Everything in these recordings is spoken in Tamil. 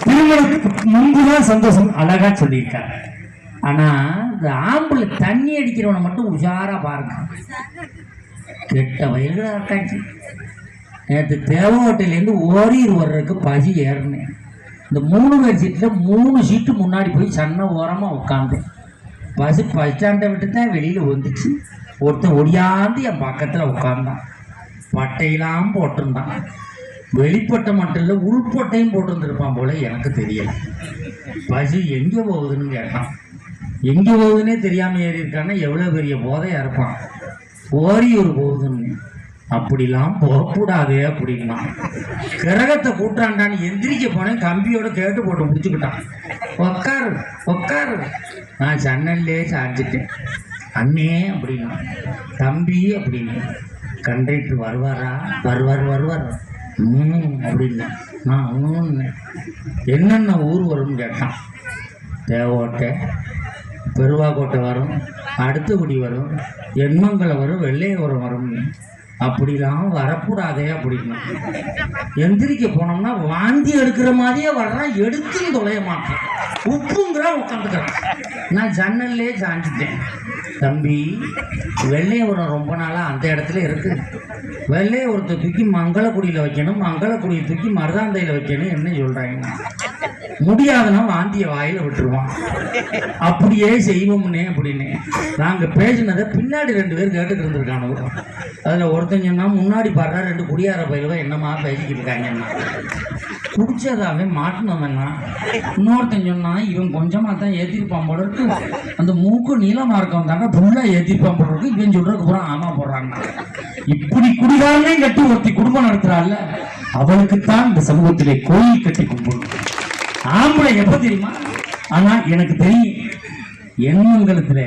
திருமணத்துக்கு முன்புதான் சந்தோஷம் அழகா சொல்லியிருக்காங்க. ஆனா இந்த ஆம்பளை தண்ணி அடிக்கிறவனை மட்டும் உஷாரா பாருங்க. கெட்ட வயல்களா இருக்காச்சு. நேற்று தேவகோட்டையிலேருந்து ஓரியூர் வர்றதுக்கு பசி ஏறினேன். இந்த 3 பேர் சீட்டில் 3 சீட்டு முன்னாடி போய் சன்ன ஓரமாக உட்காந்தேன். பஸ் ஸ்டாண்டை விட்டு தான் வெளியில் வந்துச்சு. ஒருத்தன் ஒடியாந்து என் பக்கத்தில் உட்காந்தான். பட்டையெல்லாம் போட்டிருந்தான். வெளிப்பட்டை மட்டும் இல்லை, உள்பட்டையும் போட்டிருந்துருப்பான் போல, எனக்கு தெரியலை. பஸ் எங்கே போகுதுன்னு கேட்டான். எங்கே போகுதுன்னே தெரியாமல் ஏறி இருக்கான்னா எவ்வளோ பெரிய போதையாக இருப்பான். ஓரியூர் போகுதுன்னு. அப்படிலாம் போகக்கூடாது அப்படின்னா கிரகத்தை கூட்டாண்டான்னு எந்திரிக்க போனேன். கம்பியோட கேட்டு போட்டு முடிச்சுக்கிட்டான். உக்காரு உக்காரு. நான் ஜன்னல்லே சாஞ்சிட்டேன். அண்ணே அப்படின்னா. தம்பி அப்படின்னு. கண்டக்டர் வருவாரா? வருவார் அப்படின்னு. நான் என்னென்ன ஊர் வரும்னு கேட்டான். தேவகோட்டை, பெருவாக்கோட்டை வரும், அடுத்தகுடி வரும், எண்மங்கலம் வரும், வெள்ளையபுரம் வரும். அப்படிலாம் வரக்கூடாதே அப்படின்னா. எந்திரிக்க போனோம்னா வாந்தி எடுக்கிற மாதிரியே வர்றான். எடுத்துன்னு தொலைய மாட்டேன். உப்புங்கிறான். உட்காந்துக்கிறான். நான் ஜன்னல்லே சாஞ்சிட்டேன். தம்பி, வெள்ளையபுரம் ரொம்ப நாளாக அந்த இடத்துல இருக்கு. வெள்ளையபுரத்தை தூக்கி மங்களக்குடியில் வைக்கணும், மங்களக்குடியை தூக்கி மருதாந்தையில் வைக்கணும். என்ன சொல்கிறாங்க? முடியாதுன்னா வாந்திய வாயில விட்டுருவான். அப்படியே செய்வோம்னே அப்படின்னு. நாங்கள் பேசினதை பின்னாடி 2 பேர் கேட்டுட்டு இருந்திருக்கானு. அதில் ஒருத்தன் சொன்னா, முன்னாடி பாடுறா 2 குடியார பயிலுவா என்னமா பேசிக்கிட்டு இருக்காங்கன்னா. குடிச்சதாவே மாட்டினவன்னா. இன்னொருத்தன் சொன்னா, இவன் கொஞ்சமாக தான் ஏற்றிருப்பான் போல இருக்கு, அந்த மூக்கு நீளமாக இருக்கவன் தானே ஃபுல்லாக ஏற்றிருப்பான் போல இருக்கு. இவன் சொல்றதுக்கு அப்புறம் ஆமா போடுறான்னா. இப்படி குடிகாரனே கட்டி ஒருத்தி குடும்பம் நடத்துறாள். அவளுக்குத்தான் இந்த சமூகத்திலே கோயில் கட்டி கும்பிடணும். ஆம்பளை எப்ப தெரியுமா? ஆனா எனக்கு தெரியும், எண்மங்கலத்துல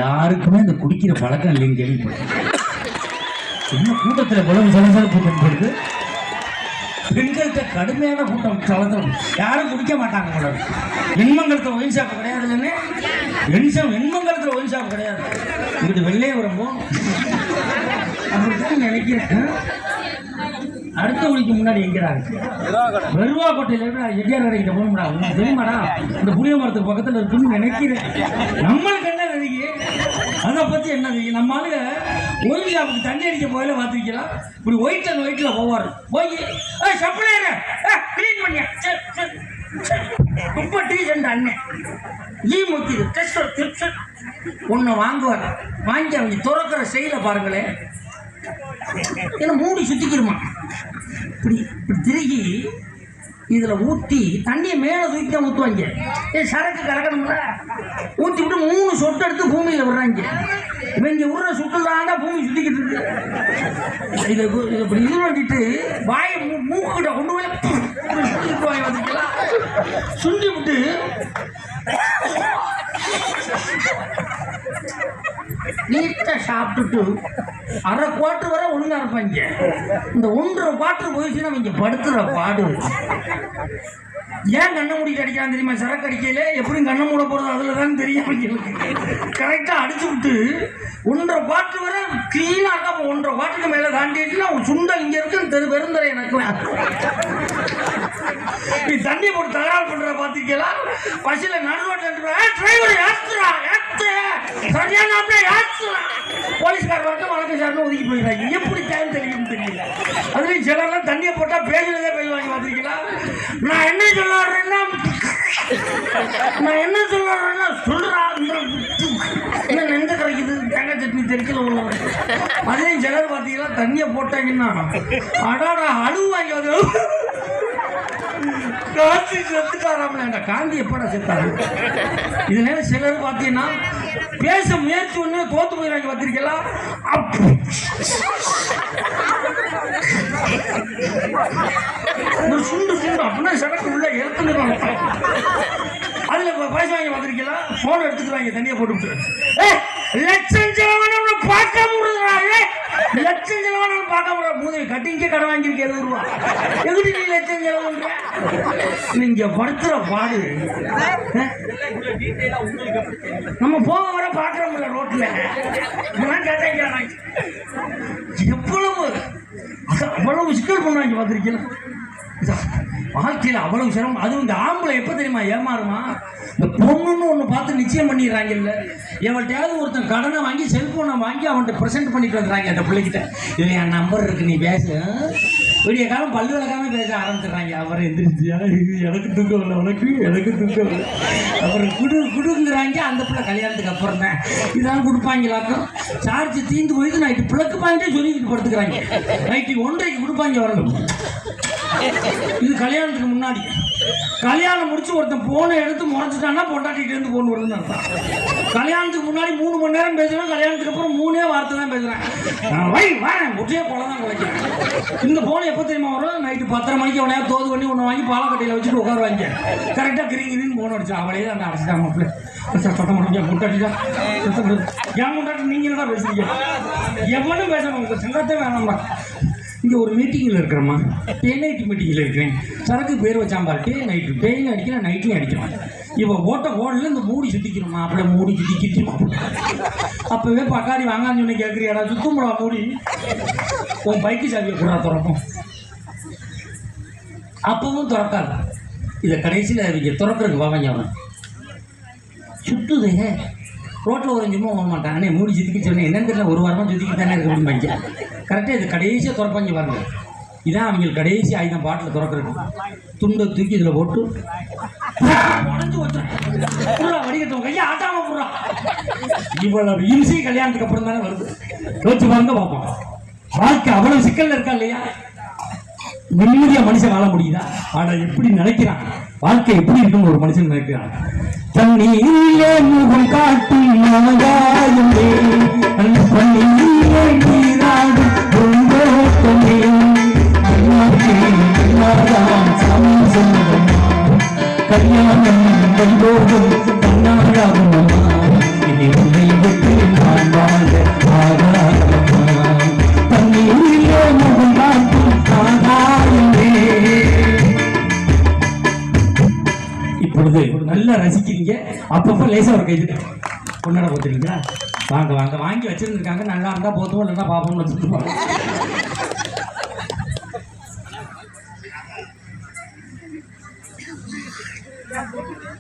யாருக்குமே இந்த குடிக்கிற பழக்கம் இல்லைன்னு கேள்விப்பட்டேன். என்ன கூட்டத்தில் குழம்பு சலசலப்பு தென்படுது. பெண்கள்கிட்ட கடுமையான கூட்டம் சலசலம். யாரும் குடிக்க மாட்டாங்க போல. எண்மங்கலத்தில் ஒயின் ஷாப் கிடையாது இல்லைன்னு. எண்மங்கலத்தில் ஒயின் ஷாப் கிடையாது. இங்கிட்டு வெள்ளையபுரம் போகும் அப்படித்தான் நினைக்கிறேன். அடுத்த ஒளிக்கு முன்னாடி எங்கிறாங்க வெறுவாக்கோட்டையில எட்டியார் கடைக்கிட்ட போகணும்டா. உங்களுக்கு தெரியுமாடா, இந்த புளிய மரத்துக்கு பக்கத்தில் இருக்குன்னு நினைக்கிறேன். நம்மளுக்கு என்ன நினைக்கி, அதை பற்றி என்ன தெரியும்? நம்ம ஆளுங்க ஒயில் ஷாப்புக்கு தண்ணி அடிக்க போயில பார்த்துருக்கலாம். இப்படி ஒயிட்டில் போவார். போய் சப்ளையர் க்ளீன் பண்ணியா ரொம்ப டீசென்ட் அண்ணன் ஈ முக்கிது டெஸ்ட் திருப்ஸ் ஒன்று வாங்குவார். வாங்கி அவங்க துறக்கிற செயலை பாருங்களேன். ஏன்னா மூடி சுத்திக்கிருமா. இப்படி திருகி இதில் ஊற்றி தண்ணியை மேலே தூக்கி தான் ஊற்றுவாங்க. சரக்கு கறக்கணும்ல. ஊற்றி விட்டு 3 சொட்டு எடுத்து பூமியில் விடுறாங்க. இவங்க விடுற சுட்டுலாண்டா பூமி சுற்றிக்கிட்டு இருக்கு. இதை இப்படி இது பண்ணிட்டு வாயை மூக்கிட்ட கொண்டு போய் சுற்றிக்குவாங்க. வந்துக்கலாம் சுண்டி விட்டு நீட்டாக சாப்பிட்டுட்டு அரை குவார்டர் வரை ஒழுங்கா இருப்பாங்க. இந்த 1.5 குவார்டர் போயிடுச்சுன்னா அவங்க படுத்துற பாடு. ஏன் கண்ணை மூடிட்டு அடிக்கிறான் தெரியுமா? சரக்கு அடிக்கல எப்படியும் கண்ணை மூட போகிறது அதில் தான் தெரியும். கரெக்டாக அடிச்சு விட்டு 1.5 குவார்டர் வரை கிளீனாக இருக்கா. 1.5 குவார்டருக்கு மேலே தாண்டிடுச்சுன்னா சுண்டல் இங்கே இருக்கு பெருந்தரை எனக்கு. நீ தண்ணி போட்டு தகராறு பண்ற பார்த்துக்கலாம். பஸ்ஸில் நடுவோட்டு டிரைவர் ஏத்துறா சரியான போலீஸ்கார மட்டும் வழக்கம் சார்னு ஒதுக்கி போயிடுறாங்க. எப்படி டைம் தெரியும் தெரியல. அதுலேயும் சிலர்லாம் தண்ணியை போட்டால் பேசுனதே போய் வாங்கி பார்த்துக்கலாம். நான் என்ன சொல்ல வர்றேன்னா சொல்றா என்ன நெஞ்ச கிடைக்குது தேங்காய் சட்னி தெரிக்கல உள்ள. அதுலேயும் சிலர் பார்த்தீங்கன்னா தண்ணியை போட்டாங்கன்னா அடாடா அழுவாங்க. அது காந்தி செத்துட்டாராமல. காந்தி எப்படா செத்தாரு? இதுல சிலர் பார்த்தீங்கன்னா பேச முயற்சி ஒண்ணு தோத்து போயிடாங்க. பார்த்திருக்கலாம். சுண்டு அப்படின்னா சடக்கு உள்ள எடுத்துருவாங்க. அதுல பைசா வாங்கி பார்த்திருக்கலாம். போன் எடுத்துக்கிறாங்க தண்ணியை போட்டு. லட்சம் செலவான பார்க்க முடியாது. லட்சம் செலவான பார்க்க முடியாது. மூதவி கட்டிங்கே கடை வாங்கியிருக்க 70 ரூபா. எதுக்கு நீ லட்சம் செலவு? நீங்க படுத்துற பாடு. நம்ம போக வர பாக்குறோம்ல ரோட்ல. எவ்வளவு சிக்கல் பண்ணுவாங்க பார்த்திருக்கீங்களா? வாழ்க்கையில் அவ்வளவு சிரமம். அதுவும் இந்த ஆம்பளை எப்போ தெரியுமா ஏமாறுமா? இந்த பொண்ணுன்னு ஒன்று பார்த்து நிச்சயம் பண்ணிடுறாங்கல்ல. எவள்கிட்டயாவது ஒருத்தன் கடனை வாங்கி செல்ஃபோனை வாங்கி அவன்கிட்ட ப்ரெசென்ட் பண்ணிட்டு வந்துடுறாங்க. அந்த பிள்ளைகிட்ட இதில் என் நம்பர் இருக்கு, நீ பேசு. விடிய காலம் பல்லு விளக்காம பேச ஆரம்பிச்சிடுறாங்க. அவர் எந்திரிச்சியா, இது எனக்கு தூக்கம் இல்லை, உனக்கு எனக்கு தூக்கம் இல்லை, அவர் குடுங்குறாங்க. அந்த பிள்ளை கல்யாணத்துக்கு அப்புறம் தான் இதெல்லாம் கொடுப்பாங்களாக்கும். சார்ஜ் தீந்து போயிட்டு நைட்டு பிளக்கு பாயிண்டே சொல்லிக்கிட்டு படுத்துக்கிறாங்க. நைட்டு 1:30 கொடுப்பாங்க வரணும். இது கல்யாணத்துக்கு முன்னாடி. கல்யாணம் முடிச்சு ஒருத்தன் போனை எடுத்து முறைச்சிட்டான்னா பொண்டாட்டிகிட்ட இருந்து போன் வருதுன்னு அர்த்தம். கல்யாணத்துக்கு முன்னாடி 3 மணி நேரம் பேசுறேன், கல்யாணத்துக்கு அப்புறம் 3 வார்த்தை தான் பேசுறேன். ஒற்றே கொலை தான் குலைக்கிறேன். இந்த போன் எப்போ தெரியுமா வரும்? நைட்டு 10:30 மணிக்கு அவனையா தோது பண்ணி ஒன்று வாங்கி பாலக்கட்டையில் வச்சுட்டு உட்காருவாங்க. கரெக்டாக கிரின்னு போன் அடிச்சு அவளே தான் அடிச்சுட்டாங்க. மாப்பிள்ள சத்தம் முடிஞ்சா முட்டாட்டிதான் ஏன் முட்டாட்டி நீங்கள் தான் பேசுறீங்க, எவனும் பேசணும். உங்கள் சங்கத்தை வேணாம்மா. இங்கே ஒரு மீட்டிங்கில் இருக்கிறோம்மா, டே நைட்டு மீட்டிங்கில் இருக்கிறேன். சரக்கு பேர் வச்சாம்பா டே நைட்டு. டேயும் அடிக்கிறேன், நைட்லையும் அடிக்கிறோம். இப்போ ஓடல இந்த மூடி சுற்றிக்கிறோமா, அப்படி மூடி சுற்றிக்கிட்டு அப்போவே பக்காடி வாங்கான்னு சொன்ன கேட்குறியாடா, சுத்தமுடா மூடி. உன் பைக்கு சாவியை கூட திறப்போம். அப்பவும் திறக்காது. இதை கடைசியில் இங்கே திறக்கிறதுக்கு வாங்க அவன் சுட்டுது. ரோட்டில் ஒரு சும்மா போக மாட்டான். அண்ணே மூடி சுற்றிக்க சொன்னேன். என்னன்னு தெரியல, ஒரு வாரமாக சுற்றிக்கிட்டு தானே இருக்க முடியும் பைக்கா. கரெக்டாக இது கடைசியாக திறப்பாங்க பாருங்க. இதான் அவங்களுக்கு கடைசி ஆயுதம் பாட்டில் திறக்கிறது. துண்டை தூக்கி இதில் போட்டு உடஞ்சி வச்சுறான். வடிகட்டும் கையை ஆட்டாம போடுறான். இவ்வளவு இம்சி கல்யாணத்துக்கு அப்புறம் தானே வருது. யோசிச்சு பாருங்க பார்ப்போம். வாழ்க்கை அவ்வளவு சிக்கல்ல இருக்கா இல்லையா? நிம்மதியா மனுஷன் வாழ முடியுதா? ஆனா எப்படி நினைக்கிறான், வாழ்க்கை எப்படி இருக்குன்னு ஒரு மனுஷன் நினைக்கிறான். தண்ணீரிலே முகம் காட்டும் நாகாயமே, பள்ளியிலே நீராடும் பூந்தோட்டமே, கல்யாணம் கையோடும் கண்ணாடாகுமா, இனி உன்னை விட்டு நான் வாழ ஆகாயமா, தண்ணீரிலே முகம் காட்டும் நாகாயமே. இப்பொழுது நல்லா ரசிக்கிறீங்க. அப்பப்போ லேசாக ஒரு கைது கொண்டாட போத்துறீங்களா? வாங்க வாங்க வாங்கி வச்சிருந்துருக்காங்க. நல்லா இருந்தால் போதும், இல்லைன்னா பார்ப்போம்னு வச்சுருப்பாங்க.